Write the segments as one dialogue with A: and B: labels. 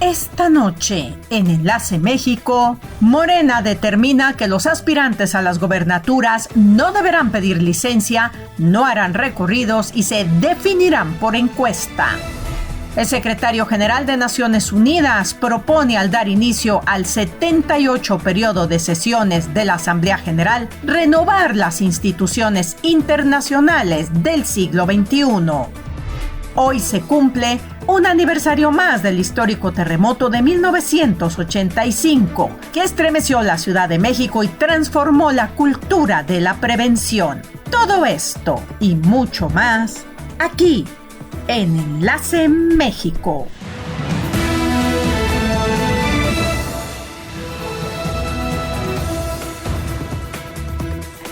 A: Esta noche, en Enlace México, Morena determina que los aspirantes a las gobernaturas no deberán pedir licencia, no harán recorridos y se definirán por encuesta. El secretario general de Naciones Unidas propone, al dar inicio al 78 periodo de sesiones de la Asamblea General, renovar las instituciones internacionales del siglo XXI. Hoy se cumple un aniversario más del histórico terremoto de 1985, que estremeció la Ciudad de México y transformó la cultura de la prevención. Todo esto y mucho más, aquí, en Enlace México.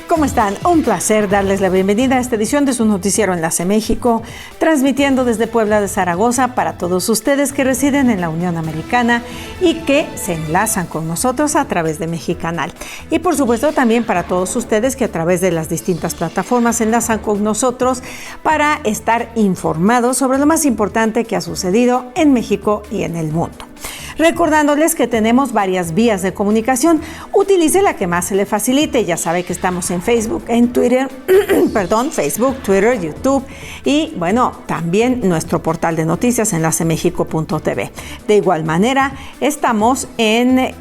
A: ¿Cómo están? Un placer darles la bienvenida a esta edición de su noticiero Enlace México, transmitiendo desde Puebla de Zaragoza para todos ustedes que residen en la Unión Americana y que se enlazan con nosotros a través de Mexicanal. Y por supuesto también para todos ustedes que a través de las distintas plataformas se enlazan con nosotros para estar informados sobre lo más importante que ha sucedido en México y en el mundo. Recordándoles que tenemos varias vías de comunicación. Utilice la que más se le facilite. Ya sabe que estamos en Facebook, en Twitter, Facebook, Twitter, YouTube y bueno, también nuestro portal de noticias enlacemexico.tv. De igual manera, estamos en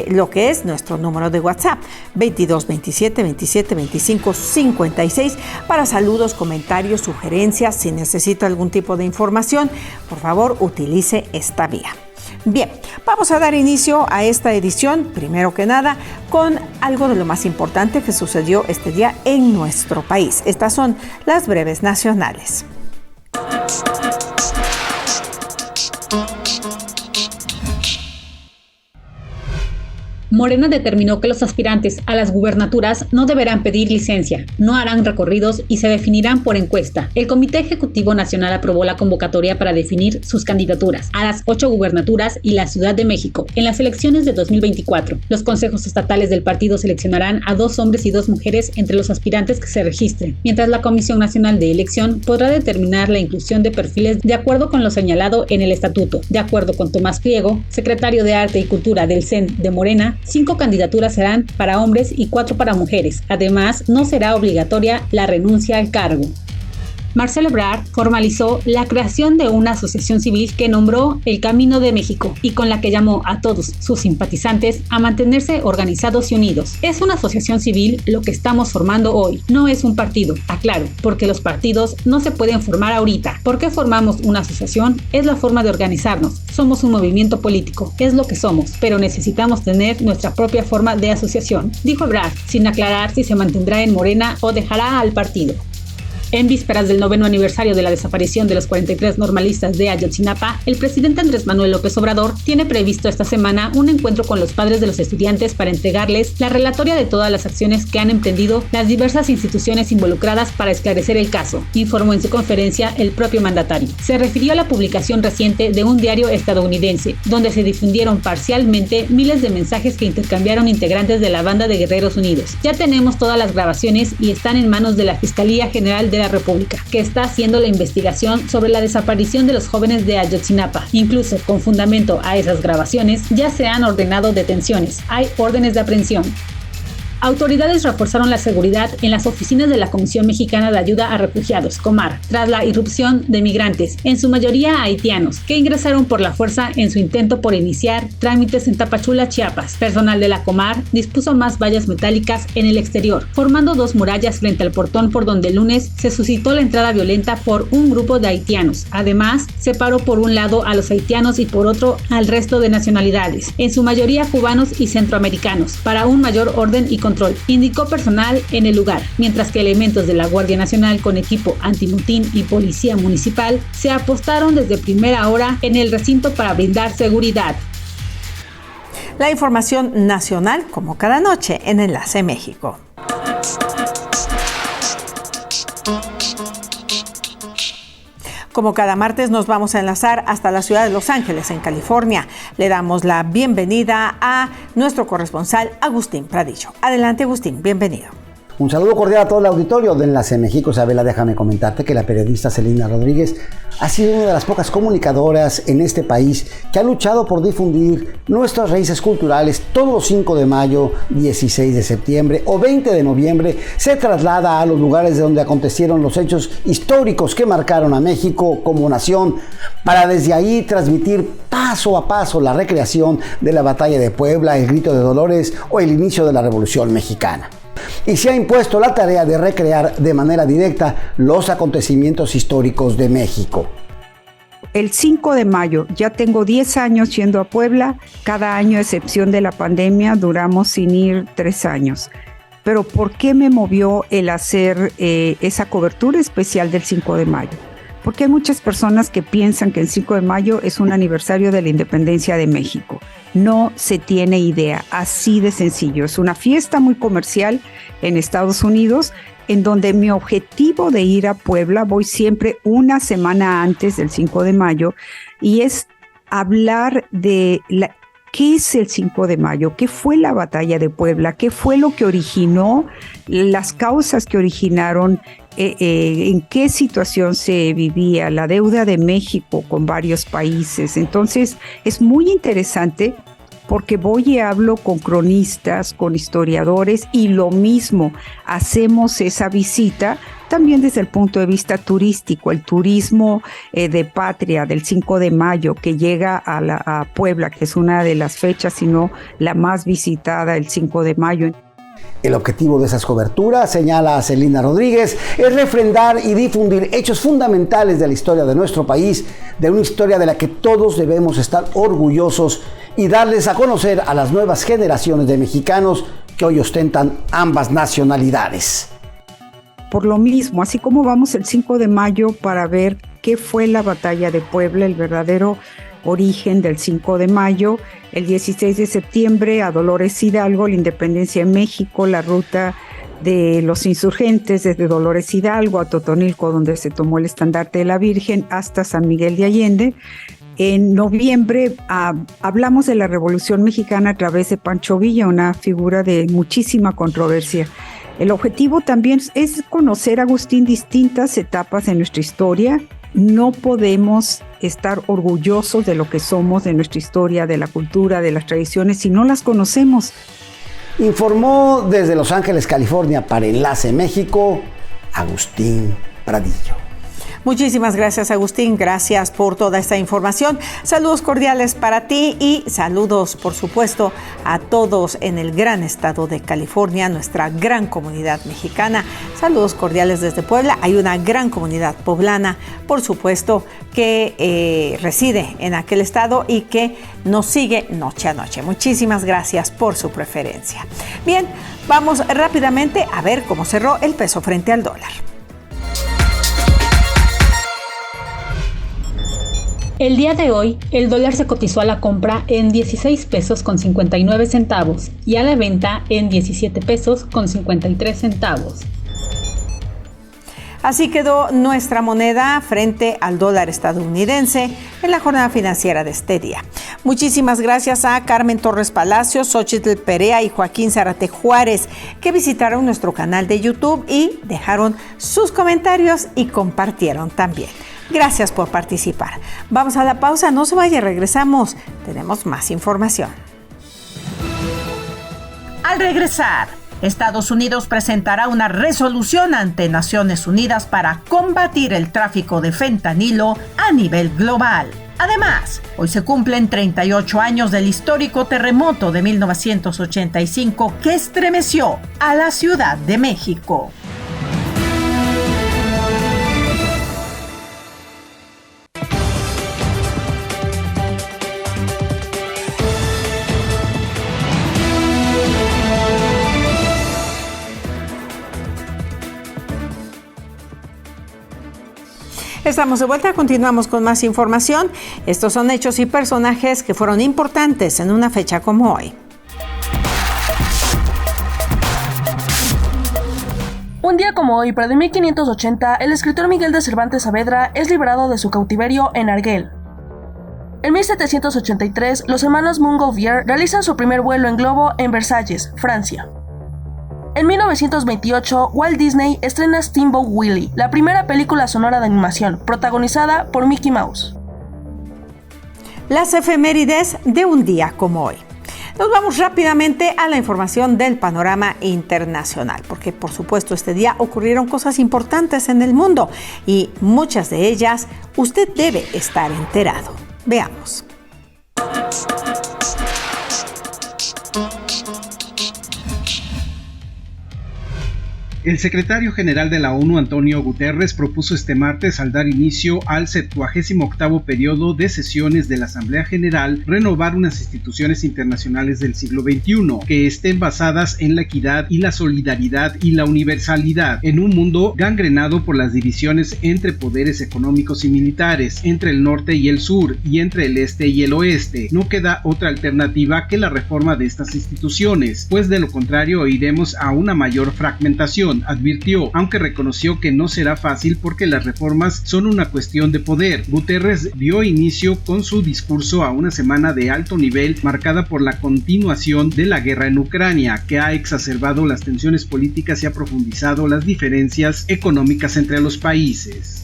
A: lo que es nuestro número de WhatsApp, 22 27 27 25 56, para saludos, comentarios, sugerencias. Si necesita algún tipo de información, por favor, utilice esta vía. Bien, vamos a dar inicio a esta edición, primero que nada, con algo de lo más importante que sucedió este día en nuestro país. Estas son las breves nacionales.
B: Morena determinó que los aspirantes a las gubernaturas no deberán pedir licencia, no harán recorridos y se definirán por encuesta. El Comité Ejecutivo Nacional aprobó la convocatoria para definir sus candidaturas a las 8 gubernaturas y la Ciudad de México en las elecciones de 2024. Los consejos estatales del partido seleccionarán a 2 hombres y 2 mujeres entre los aspirantes que se registren, mientras la Comisión Nacional de Elección podrá determinar la inclusión de perfiles de acuerdo con lo señalado en el estatuto. De acuerdo con Tomás Pliego, secretario de Arte y Cultura del CEN de Morena, 5 candidaturas serán para hombres y 4 para mujeres. Además, no será obligatoria la renuncia al cargo. Marcelo Ebrard formalizó la creación de una asociación civil que nombró El Camino de México y con la que llamó a todos sus simpatizantes a mantenerse organizados y unidos. Es una asociación civil lo que estamos formando hoy, no es un partido, aclaro, porque los partidos no se pueden formar ahorita. ¿Por qué formamos una asociación? Es la forma de organizarnos. Somos un movimiento político, es lo que somos, pero necesitamos tener nuestra propia forma de asociación, dijo Ebrard, sin aclarar si se mantendrá en Morena o dejará al partido. En vísperas del 9º aniversario de la desaparición de los 43 normalistas de Ayotzinapa, el presidente Andrés Manuel López Obrador tiene previsto esta semana un encuentro con los padres de los estudiantes para entregarles la relatoria de todas las acciones que han emprendido las diversas instituciones involucradas para esclarecer el caso, informó en su conferencia el propio mandatario. Se refirió a la publicación reciente de un diario estadounidense, donde se difundieron parcialmente miles de mensajes que intercambiaron integrantes de la Banda de Guerreros Unidos. Ya tenemos todas las grabaciones y están en manos de la Fiscalía General de la República, que está haciendo la investigación sobre la desaparición de los jóvenes de Ayotzinapa. Incluso, con fundamento a esas grabaciones, ya se han ordenado detenciones. Hay órdenes de aprehensión. Autoridades reforzaron la seguridad en las oficinas de la Comisión Mexicana de Ayuda a Refugiados, COMAR, tras la irrupción de migrantes, en su mayoría haitianos, que ingresaron por la fuerza en su intento por iniciar trámites en Tapachula, Chiapas. Personal de la COMAR dispuso más vallas metálicas en el exterior, formando 2 murallas frente al portón por donde el lunes se suscitó la entrada violenta por un grupo de haitianos. Además, separó por un lado a los haitianos y por otro al resto de nacionalidades, en su mayoría cubanos y centroamericanos, para un mayor orden y control, indicó personal en el lugar, mientras que elementos de la Guardia Nacional con equipo antimotín y policía municipal se apostaron desde primera hora en el recinto para brindar seguridad.
A: La información nacional, como cada noche, en Enlace México. Como cada martes nos vamos a enlazar hasta la ciudad de Los Ángeles, en California. Le damos la bienvenida a nuestro corresponsal Agustín Pradillo. Adelante, Agustín, bienvenido.
C: Un saludo cordial a todo el auditorio de Enlace México. Isabela, déjame comentarte que la periodista Celina Rodríguez ha sido una de las pocas comunicadoras en este país que ha luchado por difundir nuestras raíces culturales. Todos los 5 de mayo, 16 de septiembre o 20 de noviembre se traslada a los lugares de donde acontecieron los hechos históricos que marcaron a México como nación, para desde ahí transmitir paso a paso la recreación de la Batalla de Puebla, el Grito de Dolores o el inicio de la Revolución Mexicana. Y se ha impuesto la tarea de recrear de manera directa los acontecimientos históricos de México.
D: El 5 de mayo, ya tengo 10 años yendo a Puebla, cada año a excepción de la pandemia duramos sin ir 3 años. Pero ¿por qué me movió el hacer esa cobertura especial del 5 de mayo? Porque hay muchas personas que piensan que el 5 de mayo es un aniversario de la independencia de México. No se tiene idea, así de sencillo. Es una fiesta muy comercial en Estados Unidos, en donde mi objetivo de ir a Puebla, voy siempre una semana antes del 5 de mayo, y es hablar de ¿qué es el 5 de mayo? ¿Qué fue la batalla de Puebla? ¿Qué fue lo que originó? Las causas que originaron, en qué situación se vivía, la deuda de México con varios países. Entonces es muy interesante porque voy y hablo con cronistas, con historiadores, y lo mismo, hacemos esa visita también desde el punto de vista turístico, el turismo de patria del 5 de mayo que llega a Puebla, que es una de las fechas, si no la más visitada, el 5 de mayo.
C: El objetivo de esas coberturas, señala Celina Rodríguez, es refrendar y difundir hechos fundamentales de la historia de nuestro país, de una historia de la que todos debemos estar orgullosos, y darles a conocer a las nuevas generaciones de mexicanos que hoy ostentan ambas nacionalidades.
D: Por lo mismo, así como vamos el 5 de mayo para ver qué fue la batalla de Puebla, el verdadero origen del 5 de mayo, el 16 de septiembre a Dolores Hidalgo, la independencia de México, la ruta de los insurgentes desde Dolores Hidalgo a Totonilco, donde se tomó el estandarte de la Virgen, hasta San Miguel de Allende. En noviembre hablamos de la Revolución Mexicana a través de Pancho Villa, una figura de muchísima controversia. El objetivo también es conocer, Agustín, distintas etapas de nuestra historia. No podemos estar orgullosos de lo que somos, de nuestra historia, de la cultura, de las tradiciones, si no las conocemos.
C: Informó desde Los Ángeles, California, para Enlace México, Agustín Pradillo.
A: Muchísimas gracias, Agustín. Gracias por toda esta información. Saludos cordiales para ti y saludos, por supuesto, a todos en el gran estado de California, nuestra gran comunidad mexicana. Saludos cordiales desde Puebla. Hay una gran comunidad poblana, por supuesto, que reside en aquel estado y que nos sigue noche a noche. Muchísimas gracias por su preferencia. Bien, vamos rápidamente a ver cómo cerró el peso frente al dólar.
B: El día de hoy, el dólar se cotizó a la compra en 16 pesos con 59 centavos y a la venta en 17 pesos con 53 centavos.
A: Así quedó nuestra moneda frente al dólar estadounidense en la jornada financiera de este día. Muchísimas gracias a Carmen Torres Palacios, Xochitl Perea y Joaquín Zárate Juárez, que visitaron nuestro canal de YouTube y dejaron sus comentarios y compartieron también. Gracias por participar. Vamos a la pausa, no se vaya, regresamos. Tenemos más información. Al regresar, Estados Unidos presentará una resolución ante Naciones Unidas para combatir el tráfico de fentanilo a nivel global. Además, hoy se cumplen 38 años del histórico terremoto de 1985 que estremeció a la Ciudad de México. Estamos de vuelta, continuamos con más información. Estos son hechos y personajes que fueron importantes en una fecha como hoy.
E: Un día como hoy, pero de 1580, el escritor Miguel de Cervantes Saavedra es liberado de su cautiverio en Argel. En 1783, los hermanos Montgolfier realizan su primer vuelo en globo en Versalles, Francia. En 1928, Walt Disney estrena Steamboat Willie, la primera película sonora de animación, protagonizada por Mickey Mouse.
A: Las efemérides de un día como hoy. Nos vamos rápidamente a la información del panorama internacional, porque por supuesto este día ocurrieron cosas importantes en el mundo y muchas de ellas usted debe estar enterado. Veamos.
F: El secretario general de la ONU, Antonio Guterres, propuso este martes, al dar inicio al 78º periodo de sesiones de la Asamblea General, renovar unas instituciones internacionales del siglo XXI, que estén basadas en la equidad y la solidaridad y la universalidad, en un mundo gangrenado por las divisiones entre poderes económicos y militares, entre el norte y el sur, y entre el este y el oeste. No queda otra alternativa que la reforma de estas instituciones, pues de lo contrario iremos a una mayor fragmentación, advirtió, aunque reconoció que no será fácil porque las reformas son una cuestión de poder. Guterres dio inicio con su discurso a una semana de alto nivel marcada por la continuación de la guerra en Ucrania, que ha exacerbado las tensiones políticas y ha profundizado las diferencias económicas entre los países.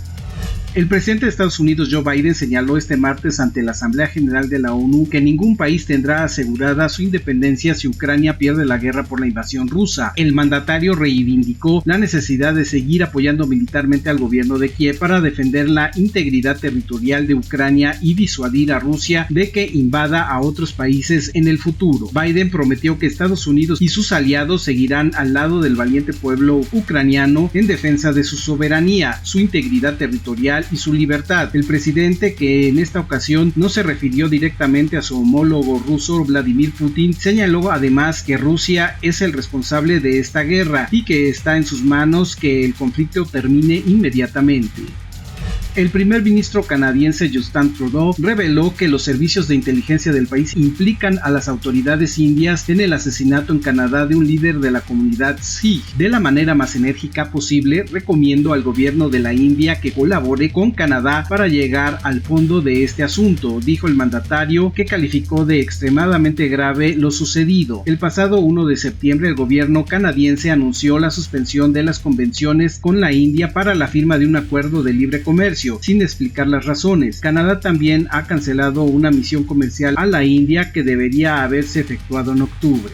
F: El presidente de Estados Unidos, Joe Biden, señaló este martes ante la Asamblea General de la ONU que ningún país tendrá asegurada su independencia si Ucrania pierde la guerra por la invasión rusa. El mandatario reivindicó la necesidad de seguir apoyando militarmente al gobierno de Kiev para defender la integridad territorial de Ucrania y disuadir a Rusia de que invada a otros países en el futuro. Biden prometió que Estados Unidos y sus aliados seguirán al lado del valiente pueblo ucraniano en defensa de su soberanía, su integridad territorial y su libertad. El presidente, que en esta ocasión no se refirió directamente a su homólogo ruso Vladimir Putin, señaló además que Rusia es el responsable de esta guerra y que está en sus manos que el conflicto termine inmediatamente. El primer ministro canadiense Justin Trudeau reveló que los servicios de inteligencia del país implican a las autoridades indias en el asesinato en Canadá de un líder de la comunidad Sikh. De la manera más enérgica posible, recomiendo al gobierno de la India que colabore con Canadá para llegar al fondo de este asunto, dijo el mandatario, que calificó de extremadamente grave lo sucedido. El pasado 1 de septiembre, el gobierno canadiense anunció la suspensión de las convenciones con la India para la firma de un acuerdo de libre comercio, sin explicar las razones. Canadá también ha cancelado una misión comercial a la India que debería haberse efectuado en octubre.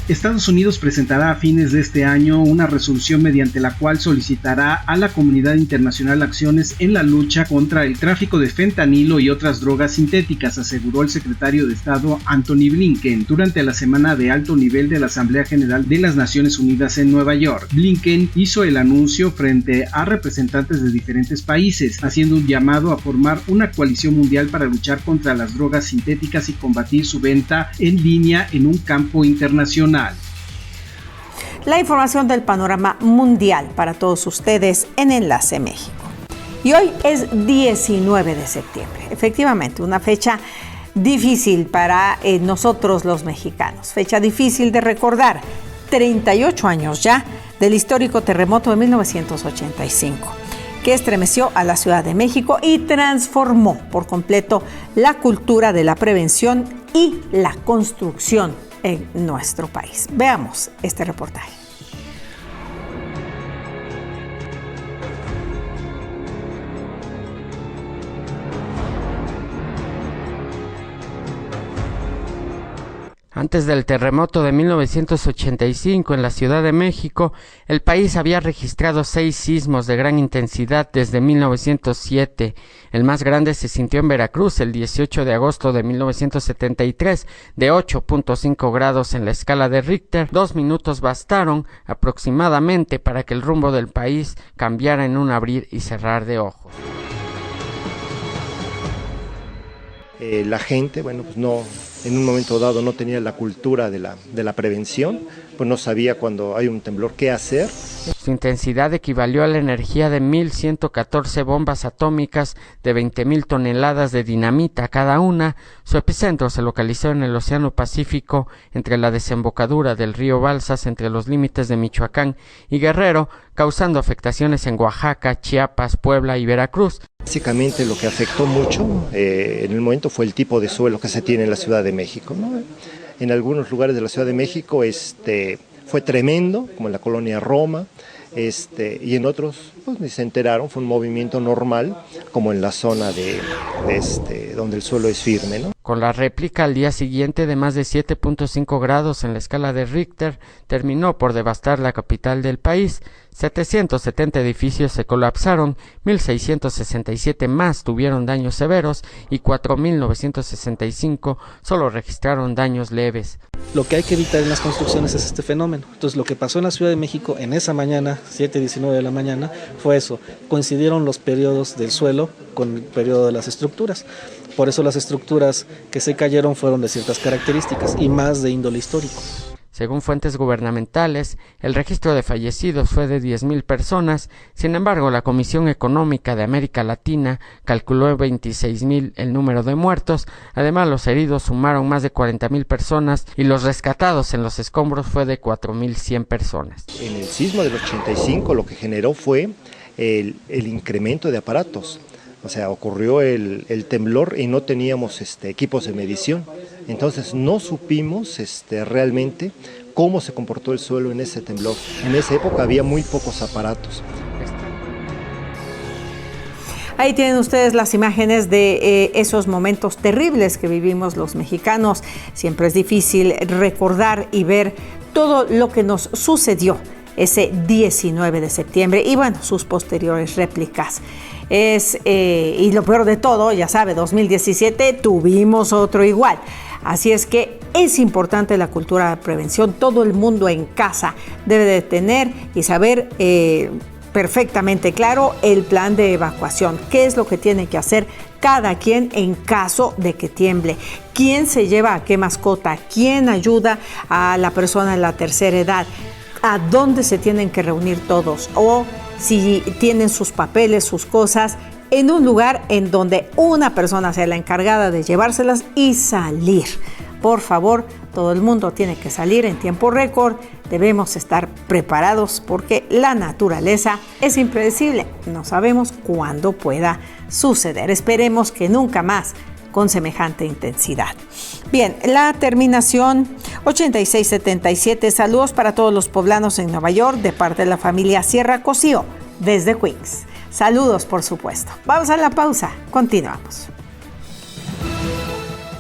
F: Estados Unidos presentará a fines de este año una resolución mediante la cual solicitará a la comunidad internacional acciones en la lucha contra el tráfico de fentanilo y otras drogas sintéticas, aseguró el secretario de Estado Antony Blinken durante la semana de alto nivel de la Asamblea General de las Naciones Unidas en Nueva York. Blinken hizo el anuncio frente a representantes de diferentes países, haciendo un llamado a formar una coalición mundial para luchar contra las drogas sintéticas y combatir su venta en línea en un campo internacional.
A: La información del panorama mundial para todos ustedes en Enlace México. Y hoy es 19 de septiembre, efectivamente, una fecha difícil para nosotros los mexicanos, fecha difícil de recordar, 38 años ya del histórico terremoto de 1985, que estremeció a la Ciudad de México y transformó por completo la cultura de la prevención y la construcción en nuestro país. Veamos este reportaje.
G: Antes del terremoto de 1985 en la Ciudad de México, el país había registrado 6 sismos de gran intensidad desde 1907. El más grande se sintió en Veracruz el 18 de agosto de 1973, de 8.5 grados en la escala de Richter. 2 minutos bastaron aproximadamente para que el rumbo del país cambiara en un abrir y cerrar de ojos.
H: La gente, pues no, en un momento dado no tenía la cultura de la prevención, pues no sabía cuando hay un temblor qué hacer.
G: Su intensidad equivalió a la energía de 1.114 bombas atómicas de 20.000 toneladas de dinamita cada una. Su epicentro se localizó en el Océano Pacífico, entre la desembocadura del río Balsas, entre los límites de Michoacán y Guerrero, causando afectaciones en Oaxaca, Chiapas, Puebla y Veracruz.
H: Básicamente lo que afectó mucho en el momento fue el tipo de suelo que se tiene en la Ciudad de México, ¿no? En algunos lugares de la Ciudad de México fue tremendo, como en la colonia Roma, y en otros pues ni se enteraron, fue un movimiento normal, como en la zona donde el suelo es firme, ¿no?
G: Con la réplica al día siguiente de más de 7.5 grados en la escala de Richter, terminó por devastar la capital del país. 770 edificios se colapsaron, 1.667 más tuvieron daños severos y 4.965 solo registraron daños leves.
I: Lo que hay que evitar en las construcciones es este fenómeno. Entonces, lo que pasó en la Ciudad de México en esa mañana, 7:19 de la mañana, fue eso. Coincidieron los periodos del suelo con el periodo de las estructuras. Por eso las estructuras que se cayeron fueron de ciertas características y más de índole histórico.
G: Según fuentes gubernamentales, el registro de fallecidos fue de 10,000 personas. Sin embargo, la Comisión Económica de América Latina calculó en 26,000 el número de muertos. Además, los heridos sumaron más de 40,000 personas y los rescatados en los escombros fue de 4,100 personas.
H: En el sismo del 85 lo que generó fue el incremento de aparatos. O sea, ocurrió el temblor y no teníamos equipos de medición. Entonces no supimos realmente cómo se comportó el suelo en ese temblor. En esa época había muy pocos aparatos.
A: Ahí tienen ustedes las imágenes de esos momentos terribles que vivimos los mexicanos. Siempre es difícil recordar y ver todo lo que nos sucedió ese 19 de septiembre y bueno, sus posteriores réplicas. Y lo peor de todo, ya sabe, 2017 tuvimos otro igual. Así es que es importante la cultura de prevención. Todo el mundo en casa debe de tener y saber perfectamente claro el plan de evacuación. ¿Qué es lo que tiene que hacer cada quien en caso de que tiemble? ¿Quién se lleva a qué mascota? ¿Quién ayuda a la persona en la tercera edad? ¿A dónde se tienen que reunir todos? O si tienen sus papeles, sus cosas, en un lugar en donde una persona sea la encargada de llevárselas y salir. Por favor, todo el mundo tiene que salir en tiempo récord. Debemos estar preparados porque la naturaleza es impredecible. No sabemos cuándo pueda suceder. Esperemos que nunca más con semejante intensidad. Bien, la terminación 8677. Saludos para todos los poblanos en Nueva York de parte de la familia Sierra Cosío desde Queens. Saludos, por supuesto. Vamos a la pausa. Continuamos.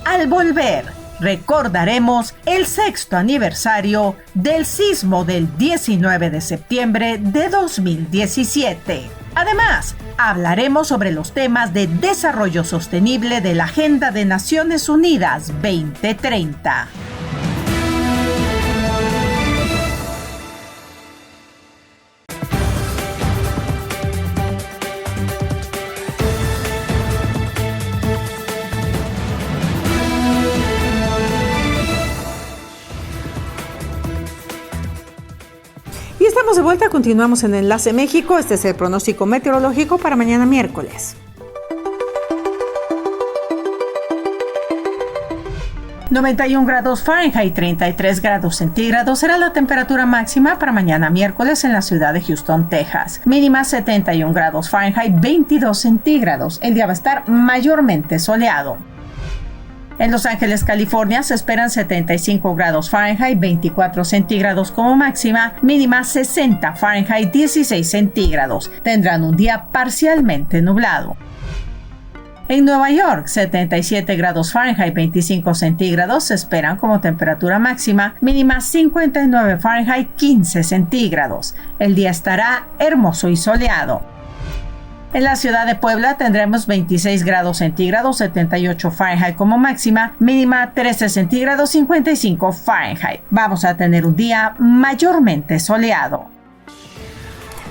A: Al volver, recordaremos el 6º aniversario del sismo del 19 de septiembre de 2017. Además, hablaremos sobre los temas de desarrollo sostenible de la Agenda de Naciones Unidas 2030. Estamos de vuelta, continuamos en Enlace México. Este es el pronóstico meteorológico para mañana miércoles. 91 grados Fahrenheit, 33 grados centígrados será la temperatura máxima para mañana miércoles en la ciudad de Houston, Texas. Mínima 71 grados Fahrenheit, 22 centígrados. El día va a estar mayormente soleado. En Los Ángeles, California, se esperan 75 grados Fahrenheit, 24 centígrados como máxima, mínima 60 Fahrenheit, 16 centígrados. Tendrán un día parcialmente nublado. En Nueva York, 77 grados Fahrenheit, 25 centígrados se esperan como temperatura máxima, mínima 59 Fahrenheit, 15 centígrados. El día estará hermoso y soleado. En la ciudad de Puebla tendremos 26 grados centígrados, 78 Fahrenheit como máxima, mínima 13 centígrados, 55 Fahrenheit. Vamos a tener un día mayormente soleado.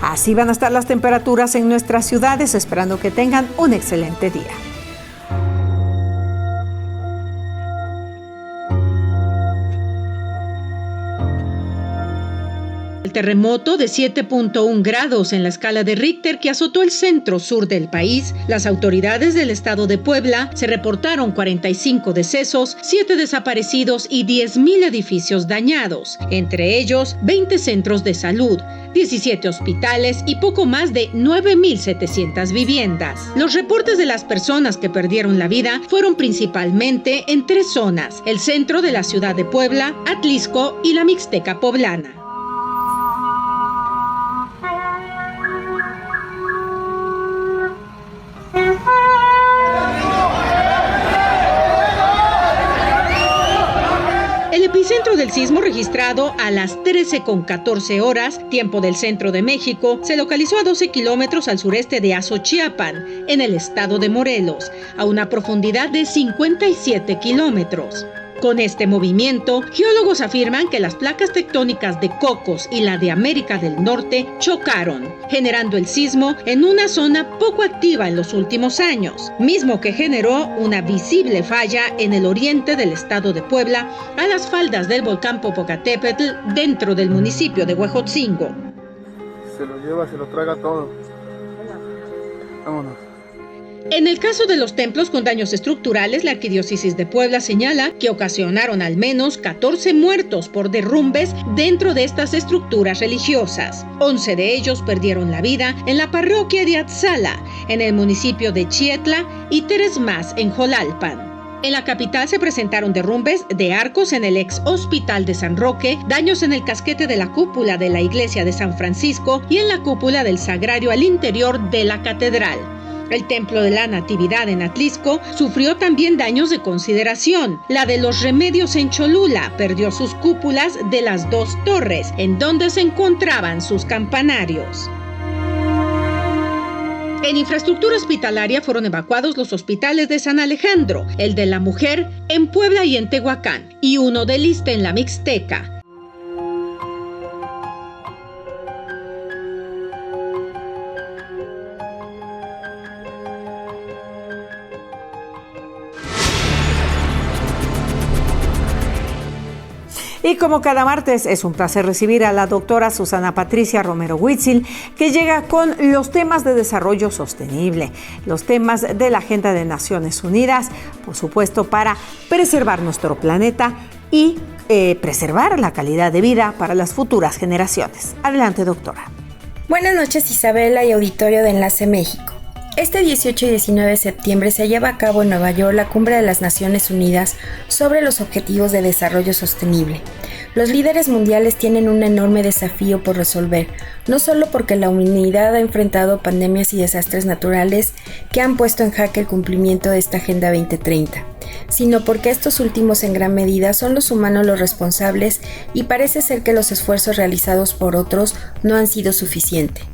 A: Así van a estar las temperaturas en nuestras ciudades, esperando que tengan un excelente día.
B: El terremoto de 7.1 grados en la escala de Richter que azotó el centro sur del país, las autoridades del estado de Puebla se reportaron 45 decesos, 7 desaparecidos y 10,000 edificios dañados, entre ellos 20 centros de salud, 17 hospitales y poco más de 9,700 viviendas. Los reportes de las personas que perdieron la vida fueron principalmente en 3 zonas: el centro de la ciudad de Puebla, Atlisco y la Mixteca poblana. epicentro del sismo, registrado a las 13:14 horas, tiempo del centro de México, se localizó a 12 kilómetros al sureste de Azochiapan, en el estado de Morelos, a una profundidad de 57 kilómetros. Con este movimiento, geólogos afirman que las placas tectónicas de Cocos y la de América del Norte chocaron, generando el sismo en una zona poco activa en los últimos años, mismo que generó una visible falla en el oriente del estado de Puebla, a las faldas del volcán Popocatépetl, dentro del municipio de Huejotzingo.
J: Se lo lleva, se lo traga todo. Vámonos.
B: En el caso de los templos con daños estructurales, la Arquidiócesis de Puebla señala que ocasionaron al menos 14 muertos por derrumbes dentro de estas estructuras religiosas. 11 de ellos perdieron la vida en la parroquia de Atzala, en el municipio de Chietla, y 3 más en Jolalpan. En la capital se presentaron derrumbes de arcos en el ex Hospital de San Roque, daños en el casquete de la cúpula de la iglesia de San Francisco y en la cúpula del sagrario al interior de la catedral. El Templo de la Natividad en Atlisco sufrió también daños de consideración. La de los Remedios en Cholula perdió sus cúpulas de las 2 torres, en donde se encontraban sus campanarios. En infraestructura hospitalaria fueron evacuados los hospitales de San Alejandro, el de la Mujer en Puebla y en Tehuacán, y uno del ISSSTE en la Mixteca.
A: Y como cada martes, es un placer recibir a la doctora Susana Patricia Romero Huitzil, que llega con los temas de desarrollo sostenible, los temas de la Agenda de Naciones Unidas, por supuesto, para preservar nuestro planeta y preservar la calidad de vida para las futuras generaciones. Adelante, doctora.
K: Buenas noches, Isabela y auditorio de Enlace México. Este 18 y 19 de septiembre se lleva a cabo en Nueva York la Cumbre de las Naciones Unidas sobre los Objetivos de Desarrollo Sostenible. Los líderes mundiales tienen un enorme desafío por resolver, no solo porque la humanidad ha enfrentado pandemias y desastres naturales que han puesto en jaque el cumplimiento de esta Agenda 2030, sino porque estos últimos en gran medida son los humanos los responsables y parece ser que los esfuerzos realizados por otros no han sido suficientes.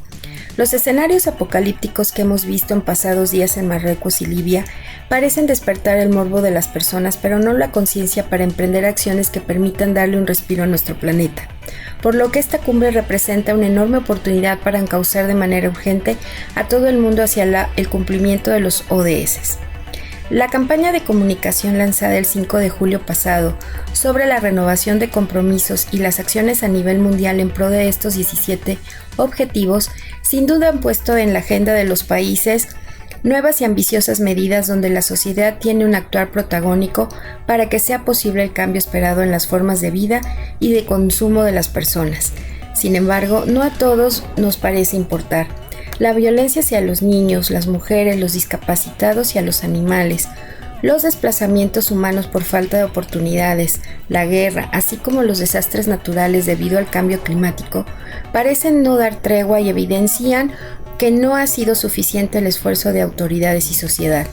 K: Los escenarios apocalípticos que hemos visto en pasados días en Marruecos y Libia parecen despertar el morbo de las personas, pero no la conciencia para emprender acciones que permitan darle un respiro a nuestro planeta. Por lo que esta cumbre representa una enorme oportunidad para encauzar de manera urgente a todo el mundo hacia el cumplimiento de los ODS. La campaña de comunicación lanzada el 5 de julio pasado sobre la renovación de compromisos y las acciones a nivel mundial en pro de estos 17 objetivos, sin duda han puesto en la agenda de los países nuevas y ambiciosas medidas donde la sociedad tiene un actuar protagónico para que sea posible el cambio esperado en las formas de vida y de consumo de las personas. Sin embargo, no a todos nos parece importar. La violencia hacia los niños, las mujeres, los discapacitados y a los animales, los desplazamientos humanos por falta de oportunidades, la guerra, así como los desastres naturales debido al cambio climático, parecen no dar tregua y evidencian que no ha sido suficiente el esfuerzo de autoridades y sociedad.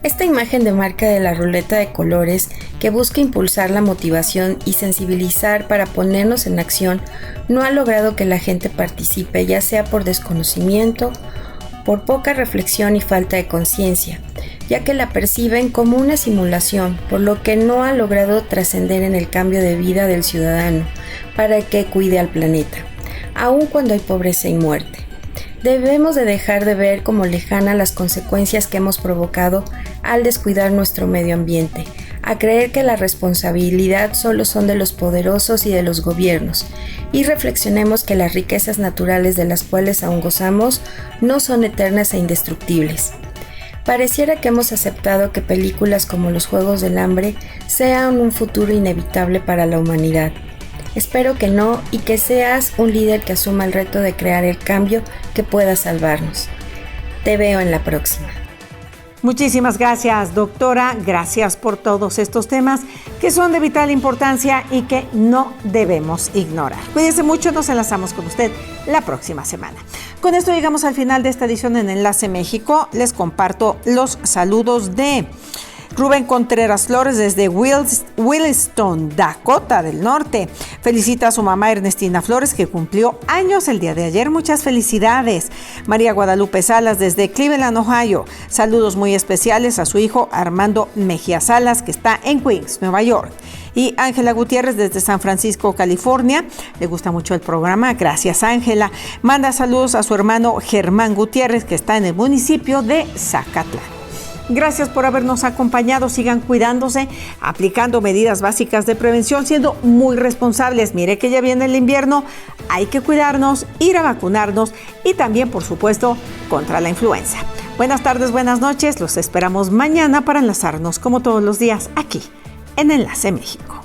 K: Esta imagen de marca de la ruleta de colores que busca impulsar la motivación y sensibilizar para ponernos en acción no ha logrado que la gente participe, ya sea por desconocimiento, por poca reflexión y falta de conciencia, ya que la perciben como una simulación, por lo que no ha logrado trascender en el cambio de vida del ciudadano para que cuide al planeta, aun cuando hay pobreza y muerte. Debemos de dejar de ver como lejanas las consecuencias que hemos provocado al descuidar nuestro medio ambiente, a creer que la responsabilidad solo son de los poderosos y de los gobiernos, y reflexionemos que las riquezas naturales de las cuales aún gozamos no son eternas e indestructibles. Pareciera que hemos aceptado que películas como Los Juegos del Hambre sean un futuro inevitable para la humanidad. Espero que no y que seas un líder que asuma el reto de crear el cambio que pueda salvarnos. Te veo en la próxima.
A: Muchísimas gracias, doctora. Gracias por todos estos temas que son de vital importancia y que no debemos ignorar. Cuídense mucho, nos enlazamos con usted la próxima semana. Con esto llegamos al final de esta edición en Enlace México. Les comparto los saludos de Rubén Contreras Flores desde Williston, Dakota del Norte. Felicita a su mamá Ernestina Flores, que cumplió años el día de ayer. Muchas felicidades. María Guadalupe Salas desde Cleveland, Ohio. Saludos muy especiales a su hijo Armando Mejía Salas, que está en Queens, Nueva York. Y Ángela Gutiérrez desde San Francisco, California. Le gusta mucho el programa. Gracias, Ángela. Manda saludos a su hermano Germán Gutiérrez, que está en el municipio de Zacatlán. Gracias por habernos acompañado. Sigan cuidándose, aplicando medidas básicas de prevención, siendo muy responsables. Mire que ya viene el invierno, hay que cuidarnos, ir a vacunarnos y también, por supuesto, contra la influenza. Buenas tardes, buenas noches. Los esperamos mañana para enlazarnos, como todos los días, aquí en Enlace México.